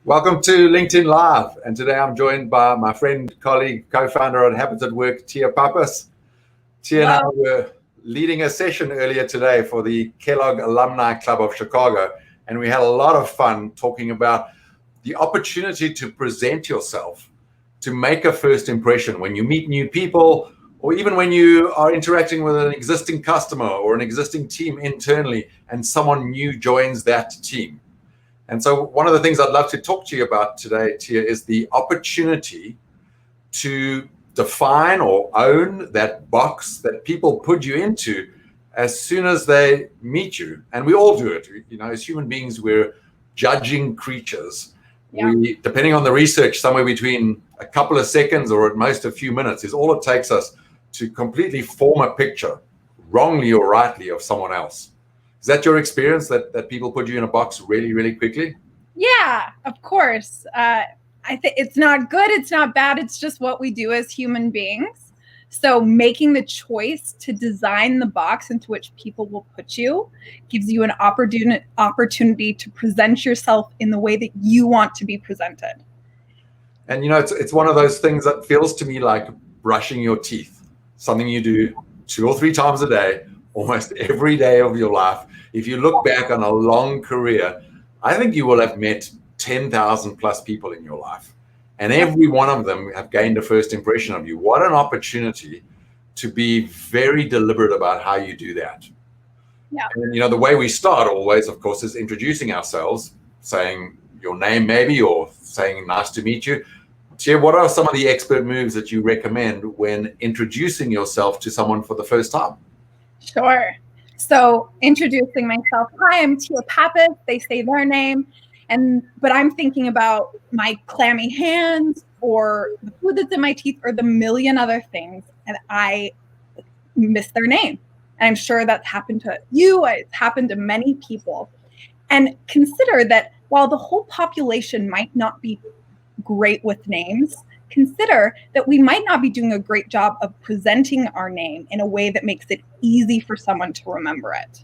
Welcome to LinkedIn Live, and today I'm joined by my friend, colleague, co-founder at Habits at Work, Tia Pappas. Tia and I were leading a session earlier today for the Kellogg Alumni Club of Chicago, and we had a lot of fun talking about the opportunity to present yourself, to make a first impression when you meet new people, or even when you are interacting with an existing customer or an existing team internally, and someone new joins that team. And so one of the things I'd love to talk to you about today, Tia, is the opportunity to define or own that box that people put you into as soon as they meet you. And we all do it. You know, as human beings, we're judging creatures. Yeah. We, depending on the research, somewhere between a couple of seconds or at most a few minutes is all it takes us to completely form a picture, wrongly or rightly, of someone else. Is that your experience, that people put you in a box really, really quickly? Yeah, of course. I think it's not good. It's not bad. It's just what we do as human beings. So making the choice to design the box into which people will put you gives you an opportunity to present yourself in the way that you want to be presented. And, you know, it's one of those things that feels to me like brushing your teeth, something you do 2 or 3 times a day, almost every day of your life. If you look back on a long career, I think you will have met 10,000 plus people in your life, and every one of them have gained a first impression of you. What an opportunity to be very deliberate about how you do that. Yeah. And, you know, the way we start always, of course, is introducing ourselves, saying your name maybe, or saying nice to meet you. Tia, what are some of the expert moves that you recommend when introducing yourself to someone for the first time? Sure. So introducing myself, hi, I'm Tia Pappas. They say their name, but I'm thinking about my clammy hands or the food that's in my teeth or the million other things, and I miss their name. And I'm sure that's happened to you. It's happened to many people. And consider that while the whole population might not be great with names, consider that we might not be doing a great job of presenting our name in a way that makes it easy for someone to remember it.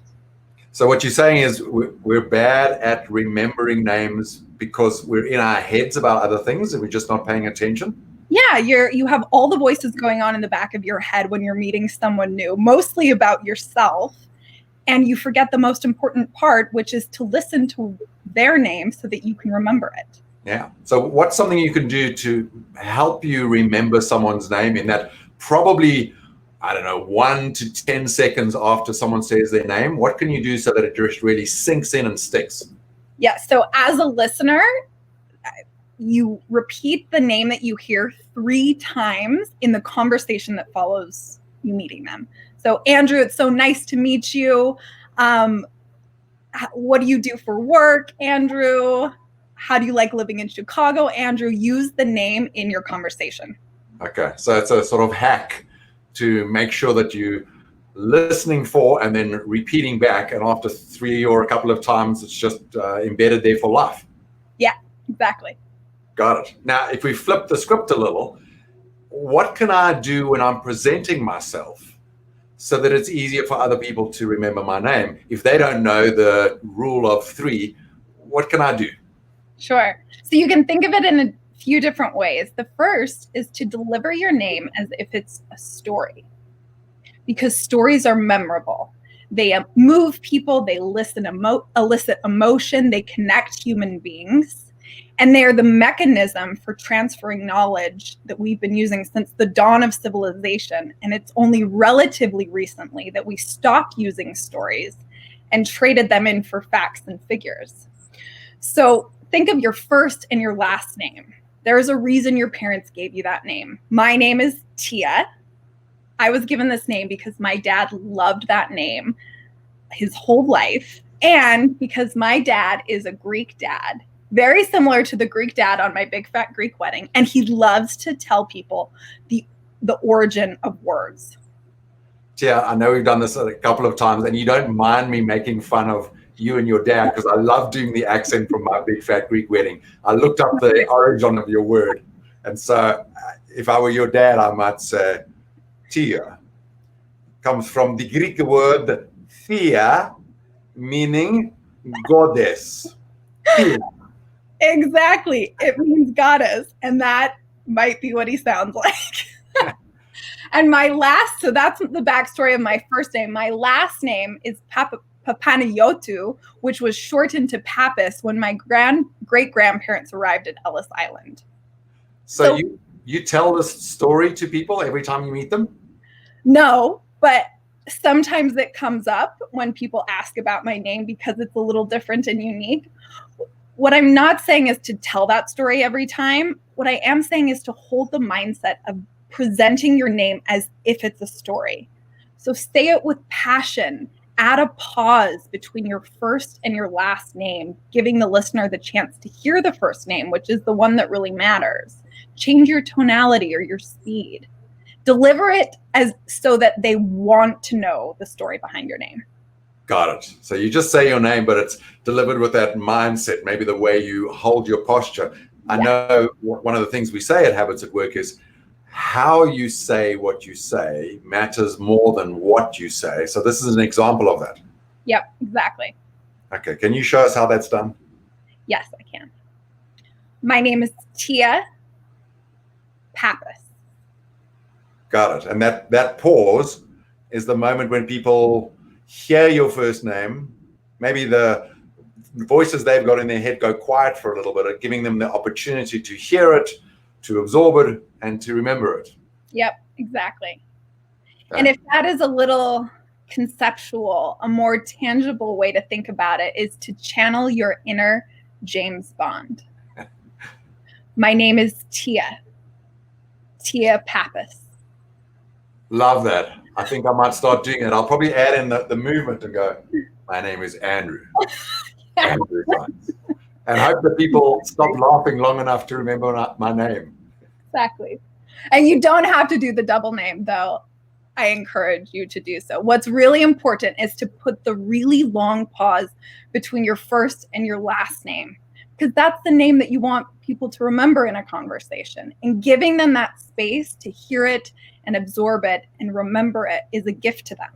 So what you're saying is we're bad at remembering names because we're in our heads about other things and we're just not paying attention? Yeah, you have all the voices going on in the back of your head when you're meeting someone new, mostly about yourself, and you forget the most important part, which is to listen to their name so that you can remember it. Yeah. So what's something you can do to help you remember someone's name in that probably, I don't know, 1 to 10 seconds after someone says their name? What can you do so that it just really sinks in and sticks? Yeah. So as a listener, you repeat the name that you hear 3 times in the conversation that follows you meeting them. So, Andrew, it's so nice to meet you. What do you do for work, Andrew? How do you like living in Chicago? Andrew, use the name in your conversation. Okay, so it's a sort of hack to make sure that you're listening for and then repeating back, and after 3 or a couple of times, it's just embedded there for life. Yeah, exactly. Got it. Now, if we flip the script a little, what can I do when I'm presenting myself so that it's easier for other people to remember my name? If they don't know the rule of 3, what can I do? Sure. So you can think of it in a few different ways. The first is to deliver your name as if it's a story, because stories are memorable. They move people, they elicit emotion, they connect human beings, and they are the mechanism for transferring knowledge that we've been using since the dawn of civilization. And it's only relatively recently that we stopped using stories and traded them in for facts and figures. So think of your first and your last name. There's a reason your parents gave you that name. My name is Tia. I was given this name because my dad loved that name his whole life, and because my dad is a Greek dad, very similar to the Greek dad on my big fat Greek wedding, and he loves to tell people the origin of words. Tia, I know we've done this a couple of times, and you don't mind me making fun of you and your dad, because I love doing the accent from my big fat Greek wedding. I looked up the origin of your word, and so if I were your dad, I might say Tia comes from the Greek word Thea, meaning goddess. Tia. Exactly. It means goddess, and that might be what he sounds like. And my last, so that's the backstory of my first name. My last name is Papanayotu, which was shortened to Pappas when my great-grandparents arrived at Ellis Island. So you tell this story to people every time you meet them? No, but sometimes it comes up when people ask about my name because it's a little different and unique. What I'm not saying is to tell that story every time. What I am saying is to hold the mindset of presenting your name as if it's a story. So say it with passion. Add a pause between your first and your last name, giving the listener the chance to hear the first name, which is the one that really matters. Change your tonality or your speed. Deliver it as so that they want to know the story behind your name. Got it. So you just say your name, but it's delivered with that mindset, maybe the way you hold your posture. I know one of the things we say at Habits at Work is how you say what you say matters more than what you say. So this is an example of that. Yep, exactly. Okay. Can you show us how that's done? Yes, I can. My name is Tia Pappas. Got it. And that pause is the moment when people hear your first name, maybe the voices they've got in their head go quiet for a little bit, giving them the opportunity to hear it, to absorb it, and to remember it. Yep, exactly. Okay. And if that is a little conceptual, a more tangible way to think about it is to channel your inner James Bond. My name is Tia Pappas. Love that. I think I might start doing it. I'll probably add in the movement and go, my name is Andrew. Andrew Vines. And hope that people stop laughing long enough to remember my name. Exactly. And you don't have to do the double name, though. I encourage you to do so. What's really important is to put the really long pause between your first and your last name, because that's the name that you want people to remember in a conversation. And giving them that space to hear it and absorb it and remember it is a gift to them.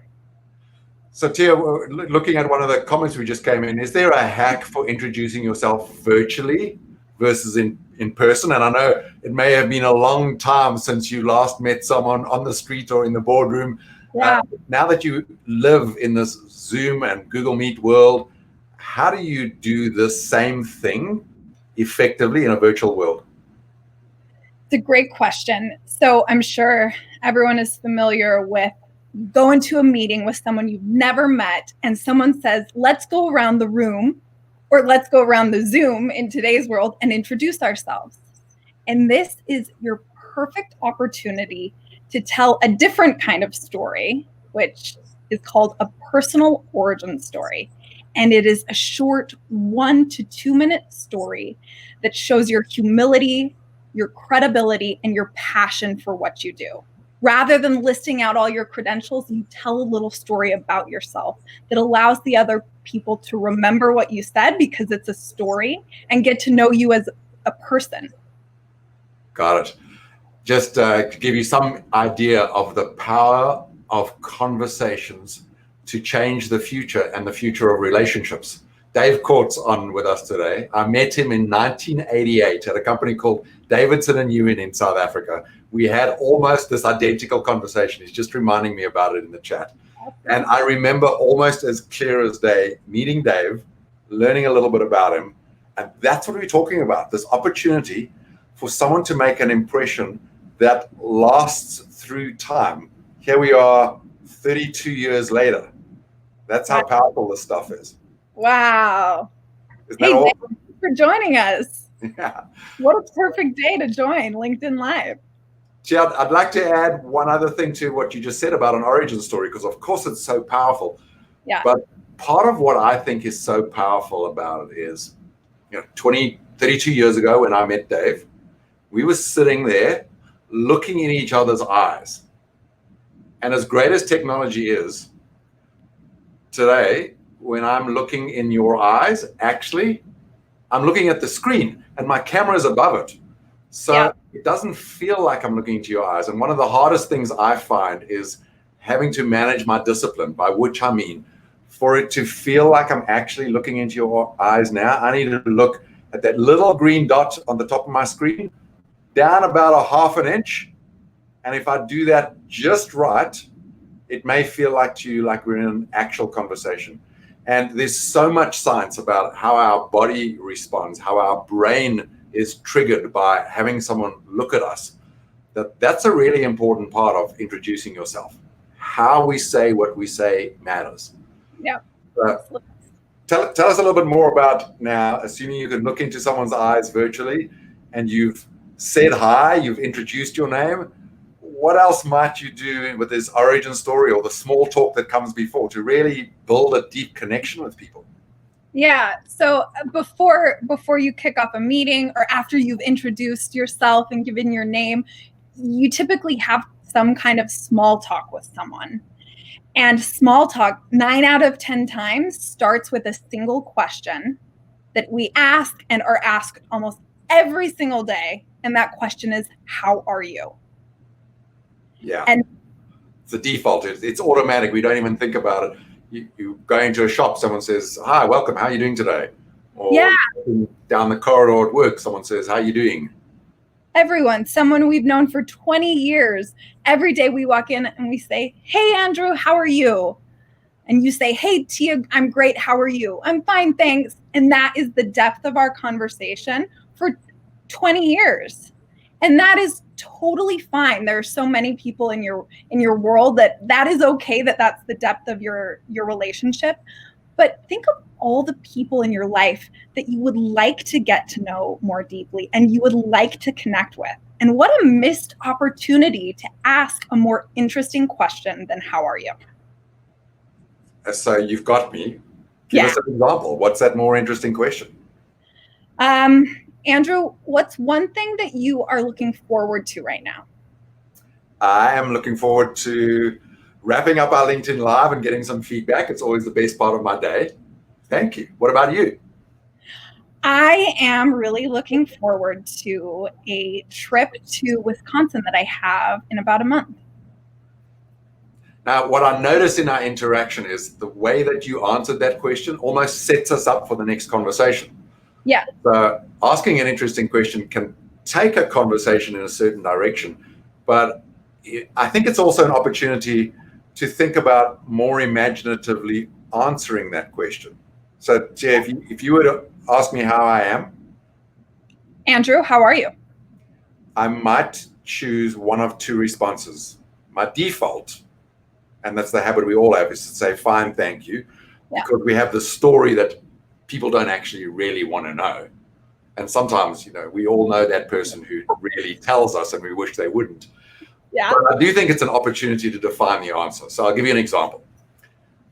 So Tia, looking at one of the comments we just came in, is there a hack for introducing yourself virtually versus in person? And I know it may have been a long time since you last met someone on the street or in the boardroom. Yeah. Now that you live in this Zoom and Google Meet world, how do you do the same thing effectively in a virtual world? It's a great question. So I'm sure everyone is familiar with going to a meeting with someone you've never met and someone says, let's go around the room or let's go around the Zoom in today's world and introduce ourselves. And this is your perfect opportunity to tell a different kind of story, which is called a personal origin story. And it is a short 1 to 2 minute story that shows your humility, your credibility, and your passion for what you do. Rather than listing out all your credentials, you tell a little story about yourself that allows the other people to remember what you said because it's a story and get to know you as a person. Got it. Just to give you some idea of the power of conversations to change the future and the future of relationships. Dave Court's on with us today. I met him in 1988 at a company called Davidson and Ewan in South Africa. We had almost this identical conversation. He's just reminding me about it in the chat. And I remember almost as clear as day meeting Dave, learning a little bit about him. And that's what we're talking about, this opportunity for someone to make an impression that lasts through time. Here we are 32 years later. That's how powerful this stuff is. Wow. Isn't that awesome? Thank you for joining us. Yeah. What a perfect day to join LinkedIn Live. Gee, I'd like to add one other thing to what you just said about an origin story, because of course it's so powerful. Yeah. But part of what I think is so powerful about it is, 32 years ago when I met Dave, we were sitting there looking in each other's eyes. And as great as technology is, today, when I'm looking in your eyes, actually, I'm looking at the screen and my camera is above it. So It doesn't feel like I'm looking into your eyes. And one of the hardest things I find is having to manage my discipline, by which I mean, for it to feel like I'm actually looking into your eyes now, I need to look at that little green dot on the top of my screen, down about a half an inch. And if I do that just right, it may feel to you like we're in an actual conversation. And there's so much science about how our body responds, how our brain is triggered by having someone look at us. That's a really important part of introducing yourself. How we say what we say matters. Yeah. Tell us a little bit more about now, assuming you can look into someone's eyes virtually and you've said hi, you've introduced your name. What else might you do with this origin story or the small talk that comes before to really build a deep connection with people? Yeah. So before you kick off a meeting or after you've introduced yourself and given your name, you typically have some kind of small talk with someone. And small talk 9 out of 10 times starts with a single question that we ask and are asked almost every single day. And that question is, how are you? Yeah. And it's the default. It's automatic. We don't even think about it. You go into a shop, someone says, hi, welcome. How are you doing today? Or down the corridor at work, someone says, how are you doing? Everyone, someone we've known for 20 years. Every day we walk in and we say, hey, Andrew, how are you? And you say, hey, Tia, I'm great. How are you? I'm fine, thanks. And that is the depth of our conversation for 20 years. And that is totally fine. There are so many people in your world that is okay, that's the depth of your relationship. But think of all the people in your life that you would like to get to know more deeply and you would like to connect with. And what a missed opportunity to ask a more interesting question than how are you? So you've got me. Give us an example. What's that more interesting question? Andrew, what's one thing that you are looking forward to right now? I am looking forward to wrapping up our LinkedIn Live and getting some feedback. It's always the best part of my day. Thank you. What about you? I am really looking forward to a trip to Wisconsin that I have in about a month. Now, what I noticed in our interaction is the way that you answered that question almost sets us up for the next conversation. Yeah. So asking an interesting question can take a conversation in a certain direction, but I think it's also an opportunity to think about more imaginatively answering that question. So, Tia, if you were to ask me how I am, Andrew, how are you? I might choose one of two responses. My default, and that's the habit we all have, is to say, fine, thank you, because we have the story that people don't actually really want to know. And sometimes, we all know that person who really tells us and we wish they wouldn't. Yeah. But I do think it's an opportunity to define the answer. So I'll give you an example.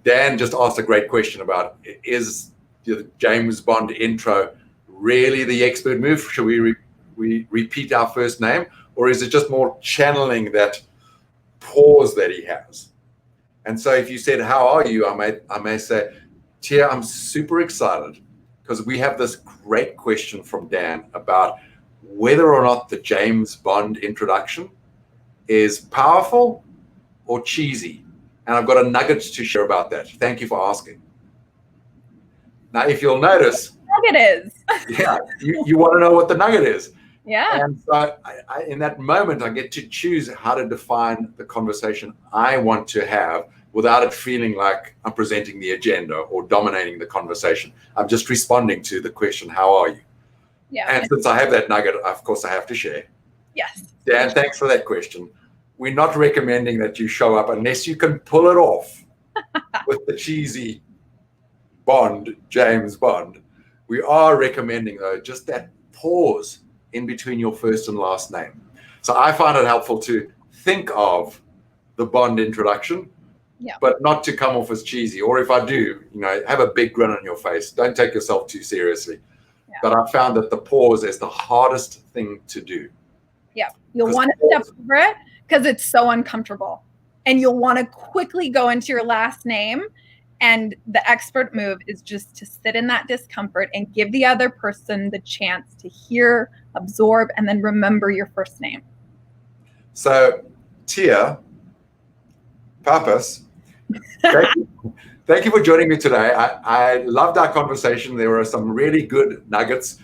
Dan just asked a great question about, is the James Bond intro really the expert move? Should we repeat our first name? Or is it just more channeling that pause that he has? And so if you said, how are you? I may say, Tia, I'm super excited because we have this great question from Dan about whether or not the James Bond introduction is powerful or cheesy. And I've got a nugget to share about that. Thank you for asking. Now, if you'll notice, nugget is. Yeah, you want to know what the nugget is. Yeah. And so I, in that moment, I get to choose how to define the conversation I want to have without it feeling like I'm presenting the agenda or dominating the conversation. I'm just responding to the question, how are you? Yeah. And since I have that nugget, of course, I have to share. Yes. Dan, thanks for that question. We're not recommending that you show up unless you can pull it off with the cheesy Bond, James Bond. We are recommending, though, just that pause in between your first and last name. So I find it helpful to think of the Bond introduction, but not to come off as cheesy. Or if I do, have a big grin on your face. Don't take yourself too seriously. Yeah. But I found that the pause is the hardest thing to do. Yeah, you'll want to step over it because it's so uncomfortable. And you'll want to quickly go into your last name. And the expert move is just to sit in that discomfort and give the other person the chance to hear, absorb, and then remember your first name. So, Tia Pappas, thank you for joining me today. I loved our conversation. There were some really good nuggets.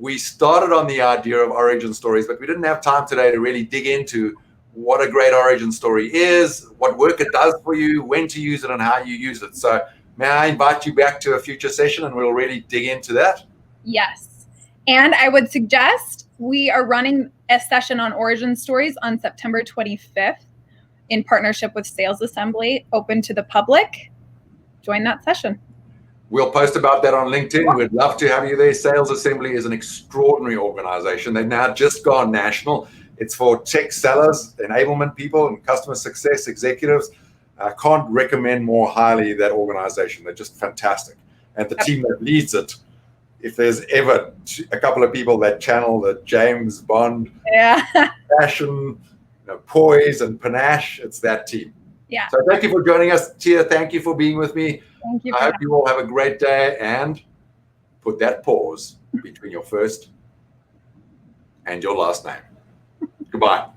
we started on the idea of origin stories, but we didn't have time today to really dig into what a great origin story is, what work it does for you, when to use it, and how you use it. So may I invite you back to a future session and we'll really dig into that? Yes. And I would suggest we are running a session on origin stories on September 25th in partnership with Sales Assembly, open to the public. Join that session. We'll post about that on LinkedIn. We'd love to have you there. Sales Assembly is an extraordinary organization. They've now just gone national. It's for tech sellers, enablement people, and customer success executives. I can't recommend more highly that organization. They're just fantastic. And the team that leads it, if there's ever a couple of people that channel the James Bond passion, poise and panache, it's that team. Yeah. So thank you for joining us, Tia. Thank you for being with me. Thank you. I hope you all have a great day, and put that pause between your first and your last name. Goodbye.